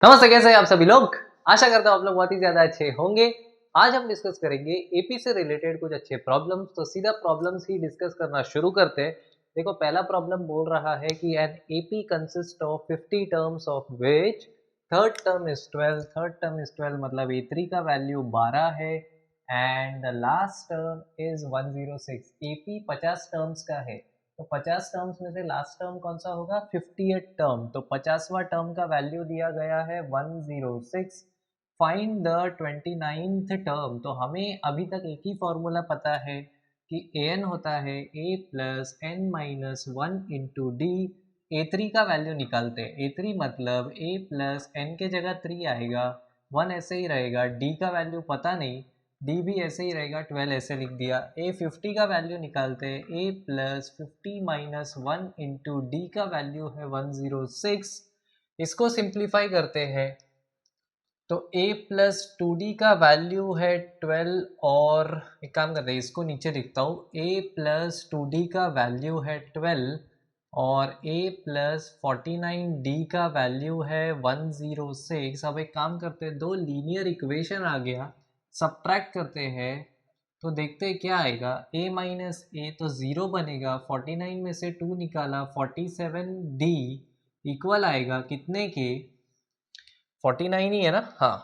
नमस्ते, कैसे हैं आप सभी लोग। आशा करता हूँ आप लोग बहुत ही ज्यादा अच्छे होंगे। आज हम डिस्कस करेंगे एपी से रिलेटेड कुछ अच्छे प्रॉब्लम्स। तो सीधा प्रॉब्लम्स ही डिस्कस करना शुरू करते हैं। देखो, पहला प्रॉब्लम बोल रहा है कि an AP consist of 50 terms of which third term is 12। Third term is 12 मतलब ए3 का वैल्यू 12 है and the last term is 106। AP 50 terms का है तो 50 टर्म्स में से लास्ट टर्म कौन सा होगा? 50th term. तो 50वां टर्म का वैल्यू दिया गया है 106। Find the 29th term. तो हमें अभी तक एक ही फॉर्मूला पता है कि an होता है a plus N minus one into d. ए3 का वैल्यू निकालते हैं। ए3 मतलब a प्लस एन के जगह 3 आएगा, 1 ऐसे ही रहेगा। d का वैल्यू पता नहीं, डी भी ऐसे ही रहेगा, 12 ऐसे लिख दिया। ए 50 का वैल्यू निकालते हैं। A plus 50 minus one into D का वैल्यू है 106। इसको सिंप्लीफाई करते हैं तो a प्लस टू डी का वैल्यू है 12 और एक काम करते हैं, इसको नीचे लिखता हूँ। a प्लस टू डी का वैल्यू है 12 और a प्लस 49d का वैल्यू है 106। अब एक काम करते हैं, दो लीनियर इक्वेशन आ गया, सब्ट्रैक्ट करते हैं तो देखते हैं क्या आएगा। a माइनस ए तो ज़ीरो बनेगा, 49 में से 2 निकाला 47d इक्वल आएगा कितने के? 49 ही है ना? हाँ,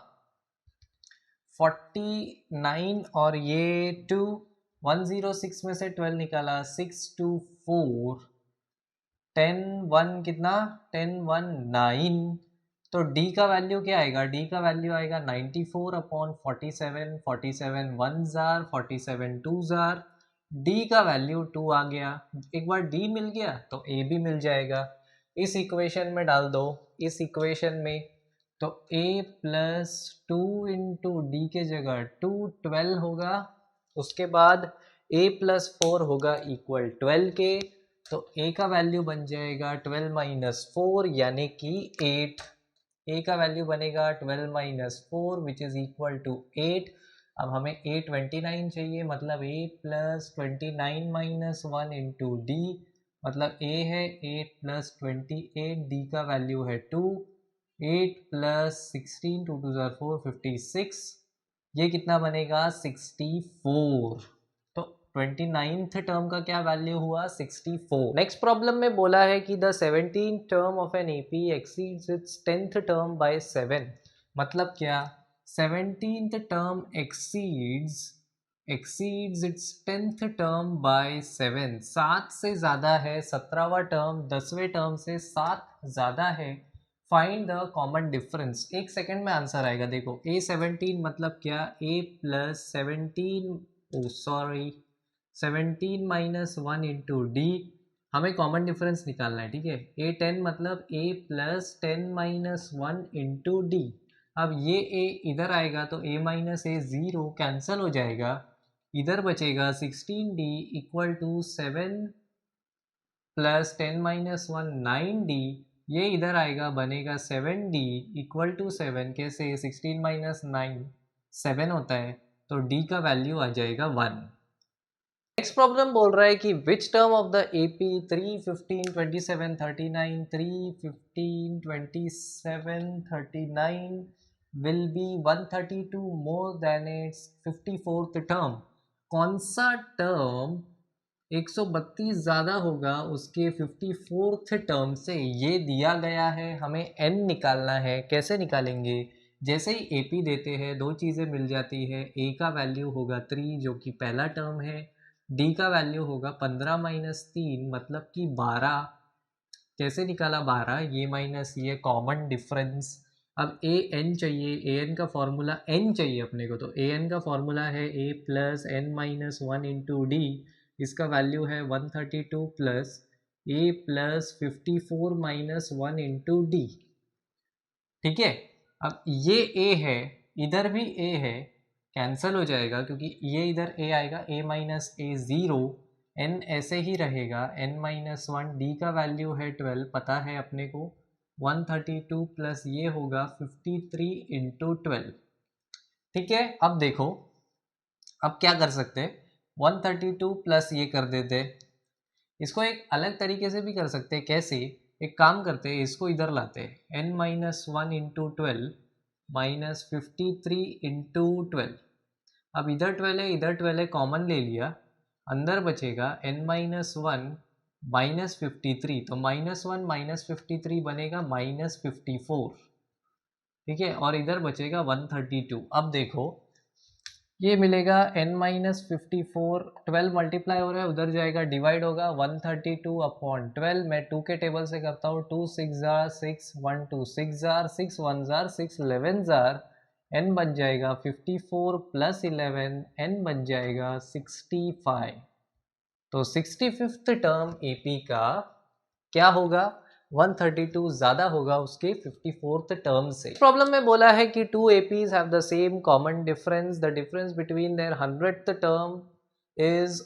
49 और ये 2, 106 में से 12 निकाला 6 2 4 10 1 कितना? 10 1 9। तो d का वैल्यू क्या आएगा? d का वैल्यू आएगा 94 अपॉन 47। 47 1 जार, 47 2 जार, d का वैल्यू 2 आ गया। एक बार d मिल गया तो a भी मिल जाएगा। इस इक्वेशन में डाल दो। इस इक्वेशन में तो a plus two into D के जगह 2 12 होगा। उसके बाद a प्लस फोर होगा इक्वल 12 के। तो a का वैल्यू बन जाएगा 12 माइनस फोर यानी कि 8। a का वैल्यू बनेगा 12 minus four which is equal to 8। अब हमें a 29 चाहिए, मतलब a plus 29 minus one into d, मतलब a है 8 प्लस 28, d का वैल्यू है 2। 8 प्लस 16, 2 2 ज़ार 4, 56। ये कितना बनेगा? 64। तो 29th टर्म का क्या वैल्यू हुआ? 64। नेक्स्ट प्रॉब्लम में बोला है कि the 17th term of an AP exceeds its 10th term by 7। मतलब क्या? 17th term exceeds its 10th term by 7। 7 से ज़्यादा है। 17वां टर्म 10वें टर्म से 7 ज़्यादा है। Find the common difference. एक सेकंड में आंसर आएगा। देखो, a17 मतलब क्या? a plus 17, oh sorry, 17 minus one into d. हमें कॉमन डिफरेंस निकालना है, ठीक है। a10 मतलब a plus 10 minus one into d. अब ये a इधर आएगा तो a minus a zero cancel हो जाएगा। इधर बचेगा 16d equal to 7 plus 10 minus one 9d। ये इधर आएगा, बनेगा 7d इक्वल टू 7। कैसे? 16 माइनस 9 7 होता है, तो d का वैल्यू आ जाएगा 1। नेक्स्ट प्रॉब्लम बोल रहा है कि which term of the AP 3 15 27 39 3 15 27 39 will be 132 more than it's 54th term. कौन सा टर्म 132 ज़्यादा होगा उसके 54th टर्म से? ये दिया गया है, हमें n निकालना है। कैसे निकालेंगे? जैसे ही AP देते हैं दो चीज़ें मिल जाती है। a का वैल्यू होगा 3 जो कि पहला टर्म है, d का वैल्यू होगा 15 माइनस 3 मतलब कि 12। कैसे निकाला 12? ये माइनस ये कॉमन डिफरेंस। अब ए एन चाहिए, ए एन का फॉर्मूला n चाहिए अपने को। तो ए एन का फॉर्मूला है a plus N minus one into d. इसका वैल्यू है 132 plus a plus 54 minus one into d. ठीक है। अब ये a है, इधर भी a है, कैंसल हो जाएगा क्योंकि ये इधर a आएगा, a minus a zero, n ऐसे ही रहेगा, n माइनस वन। d का वैल्यू है 12 पता है अपने को। 132 प्लस ये होगा 53 इंटू 12। ठीक है। अब देखो, अब क्या कर सकते हैं? 132 प्लस ये कर देते, इसको एक अलग तरीके से भी कर सकते हैं। कैसे? एक काम करते हैं, इसको इधर लाते हैं, n minus one into 12 minus 53 into 12। अब इधर 12 है, इधर 12 है, कॉमन ले लिया, अंदर बचेगा n माइनस वन माइनस 53, तो माइनस वन माइनस 53 बनेगा माइनस 54, ठीक है, और इधर बचेगा 132। अब देखो ये मिलेगा n माइनस 54, 12 मल्टीप्लाई हो रहा है, उधर जाएगा डिवाइड होगा, 132 अपॉन 12, मैं 2 के टेबल से करता हूँ, 2 6 jar 6, 1 2 6 jar 6, 1 jar 6, 11 jar, n बन जाएगा 54 प्लस 11, n बन जाएगा 65। तो 65th टर्म एपी का क्या होगा, 132 ज्यादा होगा उसके 54th टर्म से। प्रॉब्लम में बोला है कि two APs have the same common difference, the difference between their 100th term is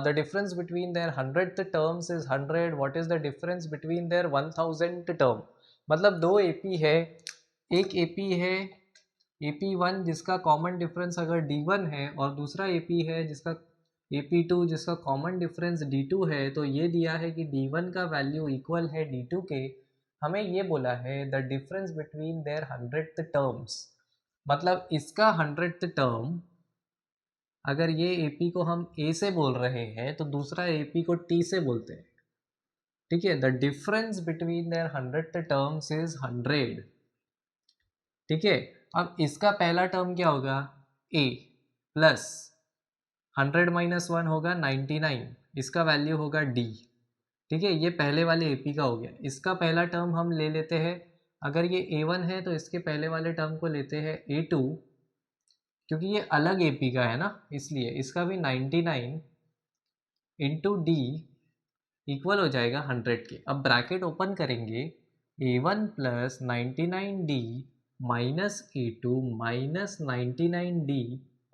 the difference between their 100th terms is 100, what is the difference between their 1000th term। मतलब दो AP है, एक AP है AP1 जिसका common difference अगर D1 है, और दूसरा एपी है जिसका AP2 जिसका कॉमन डिफरेंस D2 है, तो ये दिया है कि D1 का वैल्यू इक्वल है D2 के। हमें ये बोला है the difference between their 100th terms, मतलब इसका 100th टर्म अगर ये एपी को हम ए से बोल रहे हैं तो दूसरा एपी को टी से बोलते हैं, ठीक है। The difference between their 100th terms is 100, ठीक है। अब इसका पहला टर्म क्या होगा, ए प्लस 100 माइनस वन होगा 99, इसका वैल्यू होगा डी, ठीक है। ये पहले वाले एपी का हो गया। इसका पहला टर्म हम ले लेते हैं, अगर ये A1 है तो इसके पहले वाले टर्म को लेते हैं A2, क्योंकि ये अलग एपी का है ना, इसलिए इसका भी 99 इंटू डी इक्वल हो जाएगा 100 के। अब ब्रैकेट ओपन करेंगे, A1 plus 99D minus A2 minus 99D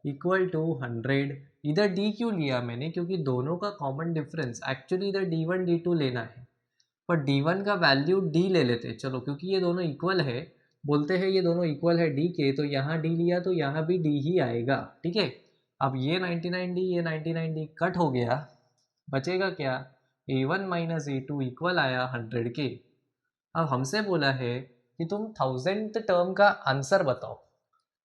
equal to 100। इधर D क्यों लिया मैंने, क्योंकि दोनों का कॉमन डिफरेंस, एक्चुअली इधर D1 D2 लेना है, पर D1 का वैल्यू D ले लेते हैं, चलो, क्योंकि ये दोनों इक्वल है, बोलते हैं ये दोनों इक्वल है D के, तो यहाँ D लिया तो यहाँ भी D ही आएगा, ठीक है। अब ये 99D ये 99D कट हो गया, बचेगा क्या, A1 माइनस A2 इक्वल आया 100 के। अब हमसे बोला है कि तुम 1000th टर्म का आंसर बताओ,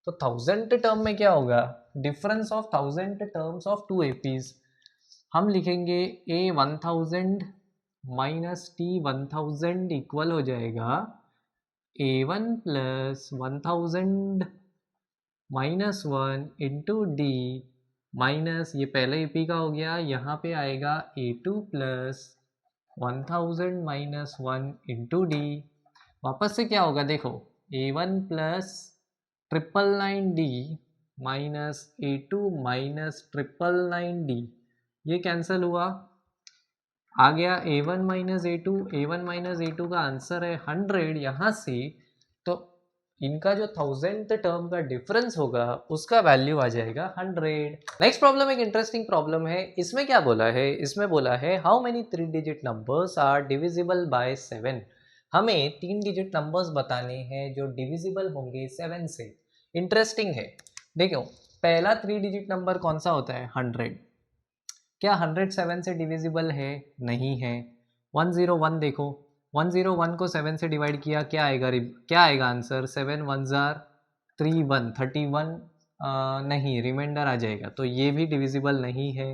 तो 1000th टर्म में क्या होगा, difference of 1000th terms of two APs, हम लिखेंगे A 1000 माइनस T 1000 इक्वल हो जाएगा A1 plus 1000 minus one into D minus, ये पहले ईपी का हो गया, यहाँ पे आएगा A2 plus 1000 minus one into D. वापस से क्या होगा देखो, A1 plus 999D minus A2 minus 999D, ये कैंसिल हुआ, आ गया A1 minus A2, A1 minus A2 का आंसर है 100 यहाँ से। तो इनका जो 1000th टर्म का डिफरेंस होगा उसका वैल्यू आ जाएगा 100। नेक्स्ट प्रॉब्लम एक इंटरेस्टिंग प्रॉब्लम है, इसमें क्या बोला है, इसमें बोला है how many 3 digit numbers are divisible by 7। हमें 3 डिजिट नंबर्स बताने हैं जो डिविजिबल होंगे 7 से। इंटरेस्टिंग है, देखो पहला 3 डिजिट नंबर कौन सा होता है, 100। क्या 100 7 से डिविजिबल है, नहीं है। 101 देखो, 101 को 7 से डिवाइड किया, क्या आएगा, क्या आएगा आंसर, 7 1 जार 3 1 31, नहीं, रिमाइंडर आ जाएगा, तो ये भी डिविजिबल नहीं है।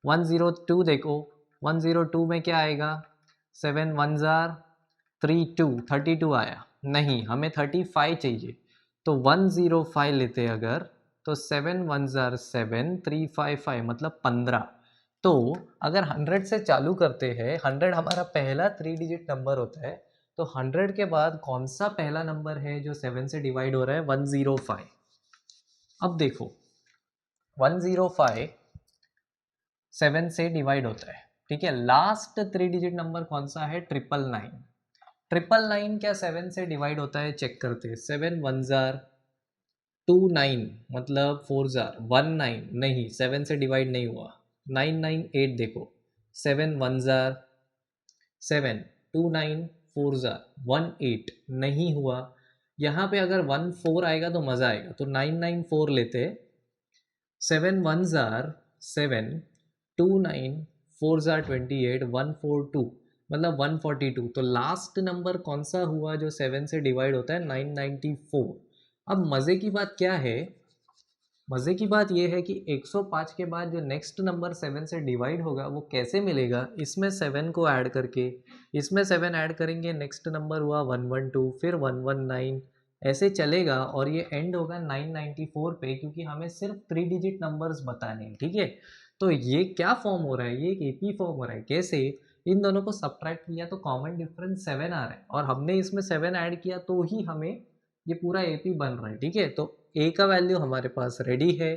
102 देखो, 102 में क्या आएगा, 7 1 जार 3 2 32 आया, नहीं, हमें 35 चाहिए, तो 105 लेते हैं अगर, तो 7 1 जार 7 3 5 5 मतलब 15। तो अगर 100 से चालू करते हैं, 100 हमारा पहला 3 डिजिट नंबर होता है, तो 100 के बाद कौन सा पहला नंबर है जो 7 से डिवाइड हो रहा है, 105। अब देखो 105 7 से डिवाइड होता है, ठीक है। लास्ट 3 डिजिट नंबर कौन सा है, 999। 999 क्या 7 से डिवाइड होता है, चेक करते हैं, 7 1 जार 29 मतलब 4 जार 19, नहीं 7 से डिवाइड नहीं हुआ। 998 देखो, 7 1 जार 7, 2 9 4 जार 18, नहीं हुआ। यहाँ पे अगर 1 4 आएगा तो मज़ा आएगा, तो 994 लेते, 7 1 जार 7, 2 9 4 जार 28, 142, मतलब 142। तो लास्ट नंबर कौन सा हुआ जो 7 से डिवाइड होता है? 994। अब मज़े की बात क्या है? मज़े की बात यह है कि 105 के बाद जो नेक्स्ट नंबर 7 से डिवाइड होगा वो कैसे मिलेगा? इसमें 7 को ऐड करके, इसमें 7 ऐड करेंगे, नेक्स्ट नंबर हुआ 112, फिर 119, ऐसे चलेगा और ये एंड होगा 994 पे, क्योंकि हमें सिर्फ 3 डिजिट नंबर्स बताने हैं। ठीक है, तो ये क्या फॉर्म हो रहा है? ये एक एपी फॉर्म हो रहा है। कैसे? इन दोनों को सब्ट्रैक्ट किया तो कॉमन डिफरेंस 7 आ रहा है, और हमने इसमें 7 ऐड किया तो ही हमें ये पूरा एपी बन रहा है। ठीक है, तो ए का वैल्यू हमारे पास रेडी है,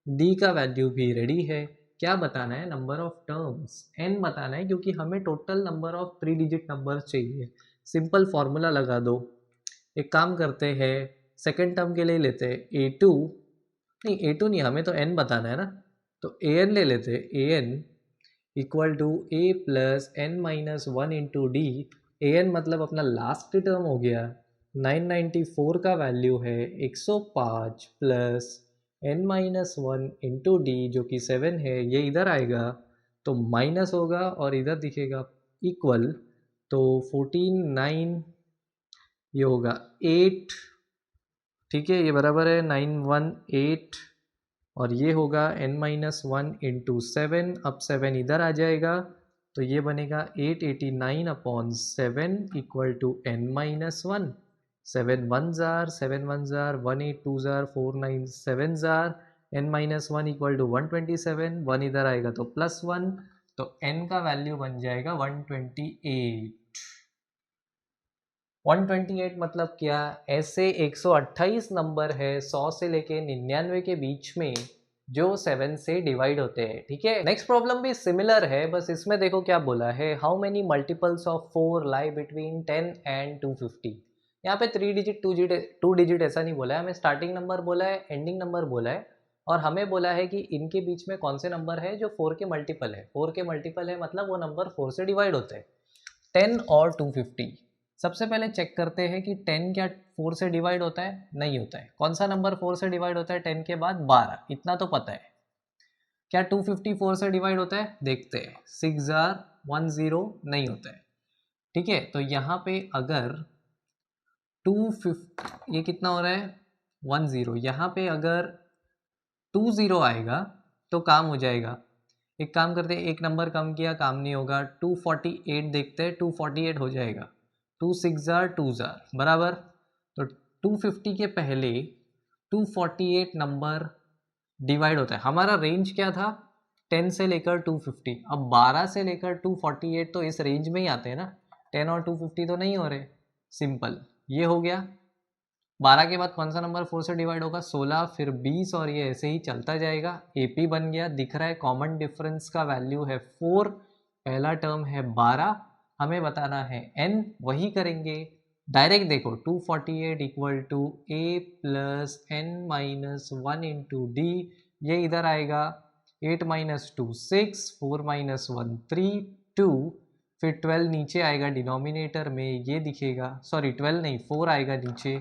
डी का वैल्यू भी रेडी है। क्या बताना है? नंबर ऑफ टर्म्स एन बताना है, क्योंकि हमें total number of 3 digit number चाहिए। सिंपल फॉर्मूला लगा दो। एक काम करते हैं, सेकेंड टर्म के लिए लेते हैं ए2, नहीं ए2 नहीं, हमें तो एन बताना है ना, तो ए एन ले लेते हैं। A N equal to A plus N minus one into D. A N मतलब अपना लास्ट टर्म हो गया, 994 का वैल्यू है 105 plus N minus one into d जो कि 7 है, ये इधर आएगा तो माइनस होगा और इधर दिखेगा इक्वल, तो 14 9, ये होगा 8। ठीक है, ये बराबर है 918, और ये होगा n माइनस वन इंटू 7। अब 7 इधर आ जाएगा तो ये बनेगा 889 upon 7 equal to n minus one. 7 one जार, 7 वन जार, 1 8 2 जार, 4 9 7 जार, n minus one equal to 127। 1 इधर आएगा तो प्लस 1, तो n का वैल्यू बन जाएगा 128। 128 मतलब क्या? ऐसे 128 नंबर है 100 से लेके 99 के बीच में जो 7 से डिवाइड होते हैं। ठीक है, नेक्स्ट प्रॉब्लम भी सिमिलर है, बस इसमें देखो क्या बोला है, how many multiples of 4 lie between 10 and 250। यहाँ पे 3 डिजिट 2 डिजिट ऐसा नहीं बोला है, हमें स्टार्टिंग नंबर बोला है, एंडिंग नंबर बोला है, और हमें बोला है कि इनके बीच में कौन से नंबर है जो 4 के मल्टीपल है। 4 के मल्टीपल है मतलब वो नंबर 4 से डिवाइड होते हैं, 10 और 250। सबसे पहले चेक करते हैं कि 10 क्या 4 से डिवाइड होता है? नहीं होता है। कौन सा नंबर 4 से डिवाइड होता है 10 के बाद? 12, इतना तो पता है। क्या 254 से डिवाइड होता है? देखते हैं, 6 जार 10, नहीं होता है। ठीक है, तो यहाँ पे अगर 250, ये कितना हो रहा है? 10, यहाँ पे अगर 20 आएगा तो काम हो जाएगा। एक काम करते हैं, एक नंबर कम किया, काम नहीं होगा, 248 देखते हैं, 248 हो जाएगा, 2 6 जार 2 जार बराबर। तो 250 के पहले 248 नंबर डिवाइड होता है। हमारा रेंज क्या था? 10 से लेकर 250। अब 12 से लेकर 248 तो इस रेंज में ही आते हैं ना, 10 और 250 तो नहीं हो रहे। सिंपल, ये हो गया। 12 के बाद कौन सा नंबर 4 से डिवाइड होगा? 16, फिर 20, और ये ऐसे ही चलता जाएगा। एपी बन गया, दिख रहा है कॉमन डिफरेंस का वैल्यू है 4, पहला टर्म है 12, हमें बताना है n, वही करेंगे डायरेक्ट। देखो 248 equal to A plus N minus one into d, ये इधर आएगा, 8 माइनस 2 6, 4 माइनस 1 3 2, फिर 12 नीचे आएगा डिनोमिनेटर में, ये दिखेगा, सॉरी 12 नहीं 4 आएगा नीचे,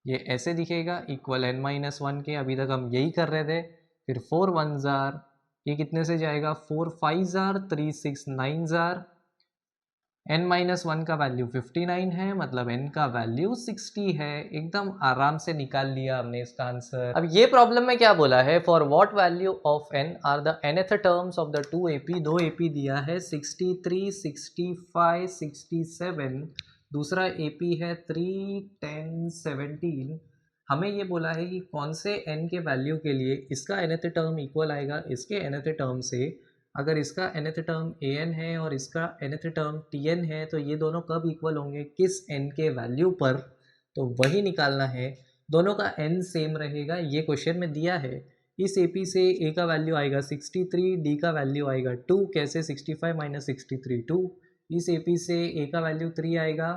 ये ऐसे दिखेगा इक्वल n माइनस वन के। अभी तक हम यही कर रहे थे। फिर 4 1 जार, ये कितने से जाएगा? 4 5 jar, 3 6 9 jar, n minus one का वैल्यू 59 है, मतलब n का वैल्यू 60 है। एकदम आराम से निकाल लिया हमने इसका आंसर। अब ये प्रॉब्लम में क्या बोला है, for what value of n are the nth terms of the 2 AP। 2 AP दिया है 63 65 67, दूसरा AP है 3 10 17। हमें ये बोला है कि कौन से n के वैल्यू के लिए इसका nth टर्म इक्वल आएगा इसके nth टर्म से। अगर इसका nth टर्म an है और इसका nth टर्म tn है, तो ये दोनों कब इक्वल होंगे? किस n के वैल्यू पर? तो वही निकालना है। दोनों का n सेम रहेगा, ये क्वेश्चन में दिया है। इस AP से a का वैल्यू आएगा 63, d का वैल्यू आएगा 2, कैसे? 65 माइनस 63 2। इस AP से a का वैल्यू 3 आएगा,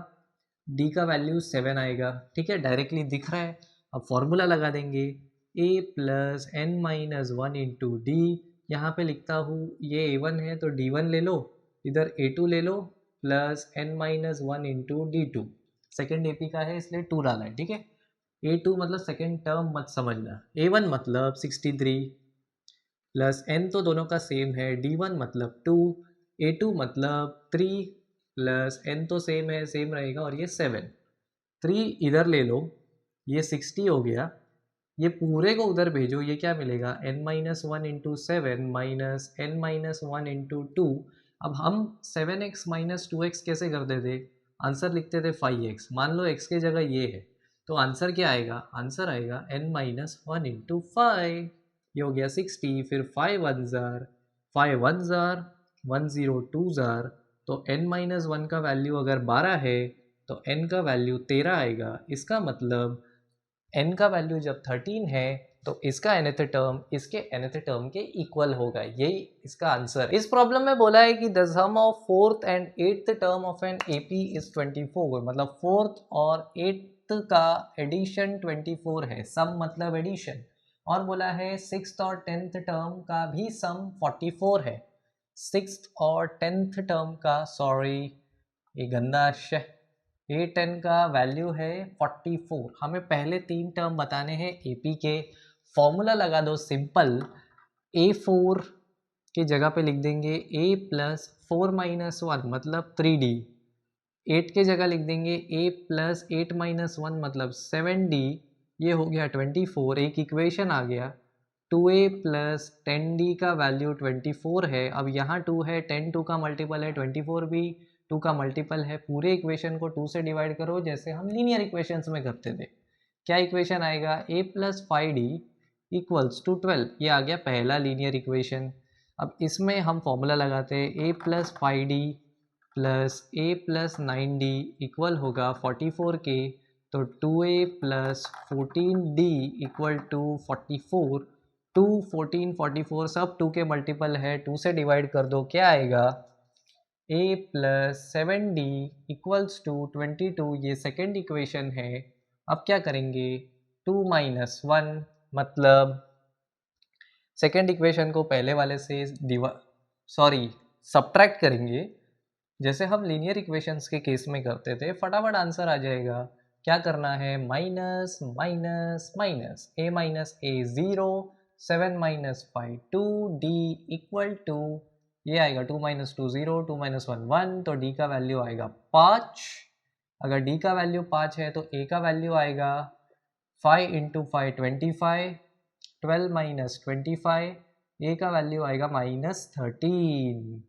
d का वैल्यू 7 आएगा। ठीक है, डायरेक्टली दिख रहा है। अब फॉर्मूला लगा देंगे, a plus N minus one into d, यहाँ पे लिखता हूँ, ये a1 है तो d1 ले लो, इधर a2 ले लो, plus n minus one into d2। Second AP का है इसलिए 2 डाला है। ठीक है, a2 मतलब सेकेंड टर्म मत समझना, a1 मतलब 63 प्लस n तो दोनों का सेम है, d1 मतलब 2, a2 मतलब 3, प्लस n तो सेम है, सेम रहेगा, और ये 7, 3 इधर ले लो, ये 60 हो गया, ये पूरे को उधर भेजो, ये क्या मिलेगा n minus one into seven minus n minus one into two. अब हम 7x माइनस 2x कैसे करते थे, आंसर लिखते थे 5x, मान लो x की जगह ये है, तो आंसर क्या आएगा, आंसर आएगा n minus one into five, ये हो गया 60, फिर 5 वन ज़ार, 5 वन ज़ार, 1 0 2 ज़ार, तो n माइनस वन का वैल्यू अगर 12 है तो n का वैल्यू 13 आएगा। इसका मतलब n का वैल्यू जब 13 है तो इसका nth टर्म इसके nth टर्म के इक्वल होगा, यही इसका आंसर है। इस प्रॉब्लम में बोला है कि the sum of fourth and eighth term of an AP is 24, मतलब फोर्थ और एट्थ का एडिशन 24 है, सम मतलब एडिशन, और बोला है सिक्स्थ और टेंथ टर्म का भी सम 44 है, सिक्स्थ और टेंथ टर्म का, सॉरी ये गंदा अक्षर, ए 10 का वैल्यू है 44। हमें पहले 3 टर्म बताने हैं एपी के, फॉर्मूला लगा दो सिंपल, A4 की जगह पे लिख देंगे a प्लस 4 माइनस वन मतलब 3D, 8 की जगह लिख देंगे a प्लस 8 माइनस वन मतलब 7D, ये हो गया 24, एक इक्वेशन आ गया। 2a प्लस 10d का वैल्यू 24 है, अब यहाँ 2 है, 10 2 का मल्टीपल है, 24 भी 2 का मल्टीपल है, पूरे इक्वेशन को 2 से डिवाइड करो जैसे हम लीनियर इक्वेशंस में करते थे। क्या इक्वेशन आएगा, a plus 5d equals to 12, ये आ गया पहला लीनियर इक्वेशन। अब इसमें हम फॉर्मूला लगाते हैं, a plus 5d plus a plus 9d equal होगा 44 के, तो 2a plus 14d equal to 44, 2 14 44 सब 2 के मल्टीपल है, 2 से डिवाइड कर दो, क्या आएगा a plus 7d equals to 22, ये सेकेंड इक्वेशन है। अब क्या करेंगे, 2 माइनस वन मतलब सेकेंड इक्वेशन को पहले वाले से सब्ट्रैक्ट करेंगे, जैसे हम लीनियर इक्वेशंस के केस में करते थे, फटाफट आंसर आ जाएगा। क्या करना है, minus minus minus, a minus a 0, 7 minus 5 2, d equal to, ये आएगा 2 माइनस 2 0, 2 माइनस 1 1, तो d का वैल्यू आएगा 5। अगर d का वैल्यू 5 है तो a का वैल्यू आएगा 5 इंटू 5 25, 12 माइनस 25, a का वैल्यू आएगा -13।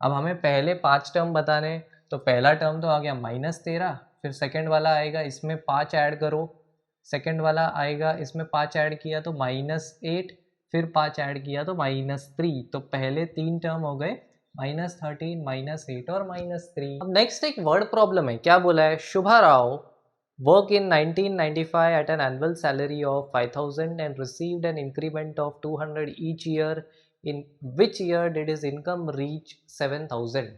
अब हमें पहले 5 टर्म बताने, तो पहला टर्म तो आ गया -13, फिर सेकंड वाला आएगा, इसमें 5 ऐड करो, सेकंड वाला आएगा, इसमें 5 ऐड किया तो -8, फिर 5 ऐड किया तो -3, तो पहले 3 टर्म हो गए -13, -8 और -3। अब नेक्स्ट एक वर्ड प्रॉब्लम है, क्या बोला है, शुभा Rao work in 1995 at an annual salary of 5,000 and received an increment of 200 each year. In which year did his income reach 7,000?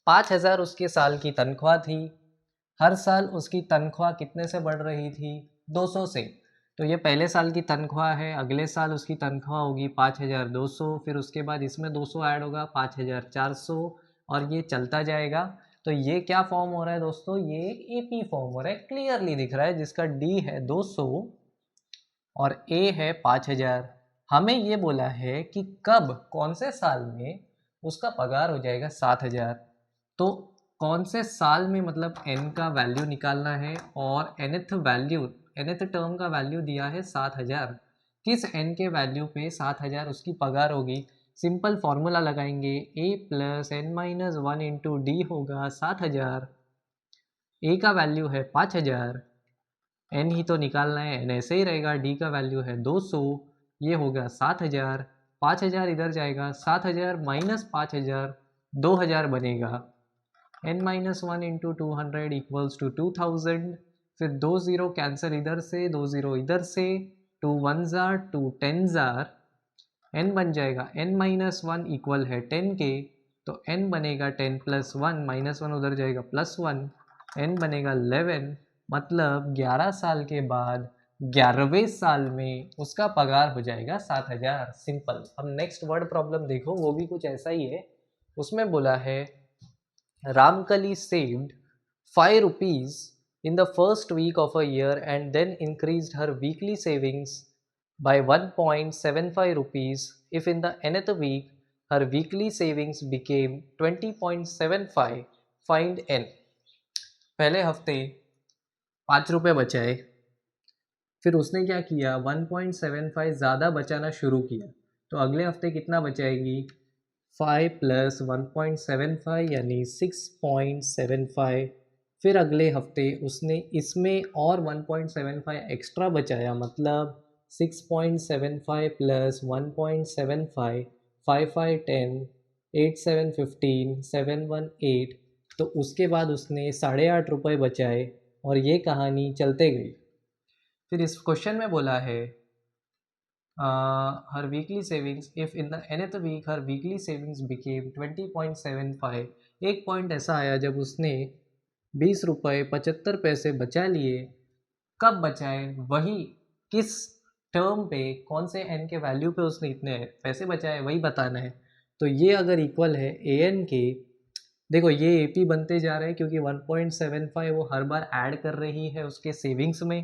5,000 उसके साल की तनख्वाह थी, हर साल उसकी तनख्वाह कितने से बढ़ रही थी, 200 से। तो ये पहले साल की तनख्वाह है, अगले साल उसकी तनख्वाह होगी 5,200, फिर उसके बाद इसमें 200 ऐड होगा 5,400, और ये चलता जाएगा। तो ये क्या फॉर्म हो रहा है दोस्तों, ये एक एपी फॉर्म हो रहा है, क्लियरली दिख रहा है, जिसका डी है 200 और ए है 5,000। हमें ये बोला है कि कब, कौन से साल में उसका पगार हो जाएगा 7,000, तो कौन से साल में मतलब एन का वैल्यू निकालना है, और एनथ टर्म का वैल्यू दिया है 7,000, किस एन के वैल्यू पे 7,000 उसकी पगार होगी। सिंपल फार्मूला लगाएंगे, a plus N minus one into d होगा 7,000, a का वैल्यू है 5,000, n ही तो निकालना है, n ऐसे ही रहेगा, d का वैल्यू है 200, ये होगा 7,000, 5,000 इधर जाएगा, 7,000 माइनस 5,000 2,000 बनेगा, n minus one into 200 equals to 2,000, फिर 2 0 कैंसिल इधर से, 2 0 इधर से, 2 1 जार 2 10 जार, n बन जाएगा n माइनस वन इक्वल है 10 के, तो n बनेगा 10 प्लस वन, माइनस वन उधर जाएगा प्लस वन, n बनेगा 11, मतलब 11 साल के बाद 11वें साल में उसका पगार हो जाएगा 7,000। सिंपल। अब नेक्स्ट वर्ड प्रॉब्लम देखो, वो भी कुछ ऐसा ही है, उसमें बोला है Ramkali saved 5 rupees in the first week of a year and then increased her weekly savings by 1.75 rupees if in the nth week her weekly savings became 20.75, find n. पहले हफ्ते 5 रुपये बचाए, फिर उसने क्या किया 1.75 ज़्यादा बचाना शुरू किया, तो अगले हफ्ते कितना बचाएगी 5 + 1.75 यानी 6.75। फिर अगले हफ्ते उसने इसमें और 1.75 एक्स्ट्रा बचाया, मतलब 6.75 + 1.75 5 5 10 8 7 15 7 1 8। तो उसके बाद उसने 8.5 रुपये बचाए और ये कहानी चलते गई। फिर इस क्वेश्चन में बोला है her weekly savings if in the nth week her weekly savings became 20.75। एक पॉइंट ऐसा आया जब उसने 20 रुपये 75 पैसे बचा लिए। कब बचाए, वही किस टर्म पे, कौन से एन के वैल्यू पे उसने इतने पैसे बचाए वही बताना है। तो ये अगर इक्वल है ए एन के, देखो ये ए पी बनते जा रहे हैं क्योंकि 1.75 वो हर बार ऐड कर रही है उसके सेविंग्स में,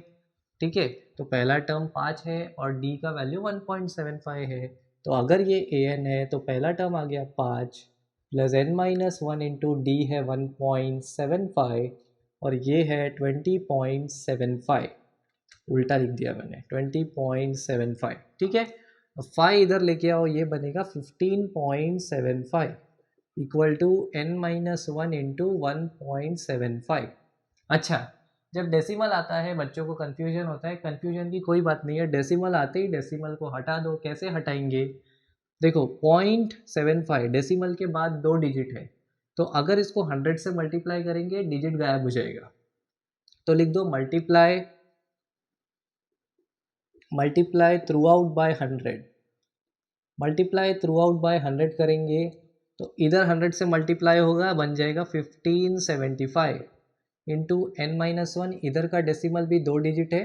ठीक है। तो पहला टर्म 5 है और डी का वैल्यू 1.75 है। तो अगर ये ए एन है तो पहला टर्म आ गया 5 + n-1 इंटू डी है 1.75 और ये है 20.75। उल्टा लिख दिया मैंने 20.75, ठीक है। 5 इधर लेके आओ, ये बनेगा 15.75 इक्वल टू n-1 इंटू 1.75। अच्छा, जब डेसिमल आता है बच्चों को कन्फ्यूजन होता है, कन्फ्यूजन की कोई बात नहीं है, डेसिमल आते ही डेसिमल को हटा दो। कैसे हटाएंगे, देखो 0.75 डेसिमल के बाद 2 डिजिट है, तो अगर इसको 100 से मल्टीप्लाई करेंगे डिजिट गायब हो जाएगा। तो लिख दो multiply through out by 100। Multiply through out by 100 करेंगे तो इधर 100 से मल्टीप्लाई होगा, बन जाएगा 1575 इंटू n-1। इधर का डेसिमल भी 2 डिजिट है,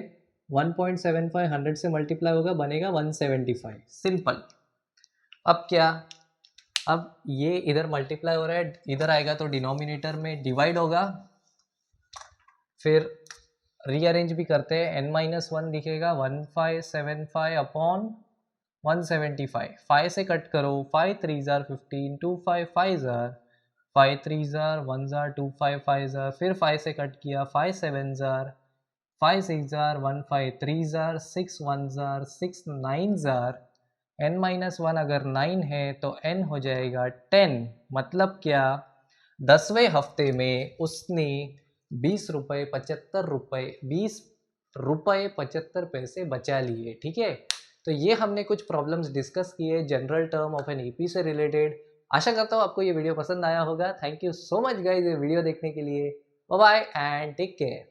1.75 100 से मल्टीप्लाई होगा, बनेगा 175। सिंपल। अब क्या, अब ये इधर मल्टीप्लाई हो रहा है, इधर आएगा तो डिनोमिनेटर में डिवाइड होगा। फिर रीअरेंज भी करते हैं, n-1 दिखेगा 1575 अपॉन 175। 5 से कट करो, 5 3 jar 15, 2 5 5 jar, 5 3 jar 1 jar 2 5 5 jar, फिर 5 से कट किया 5 7 jar, 5 6 jar 1 5 3 jar, 6 1 jar 6 9 jar. n-1 अगर 9 है तो n हो जाएगा 10। मतलब क्या, 10वें हफ्ते में उसने 20 रुपये 75 रुपये 20 रुपये 75 पैसे बचा लिए, ठीक है। तो ये हमने कुछ प्रॉब्लम्स डिस्कस किए general term of an AP से रिलेटेड। आशा करता हूँ आपको ये वीडियो पसंद आया होगा। Thank you so much guys ये वीडियो देखने के लिए। Bye bye and take care.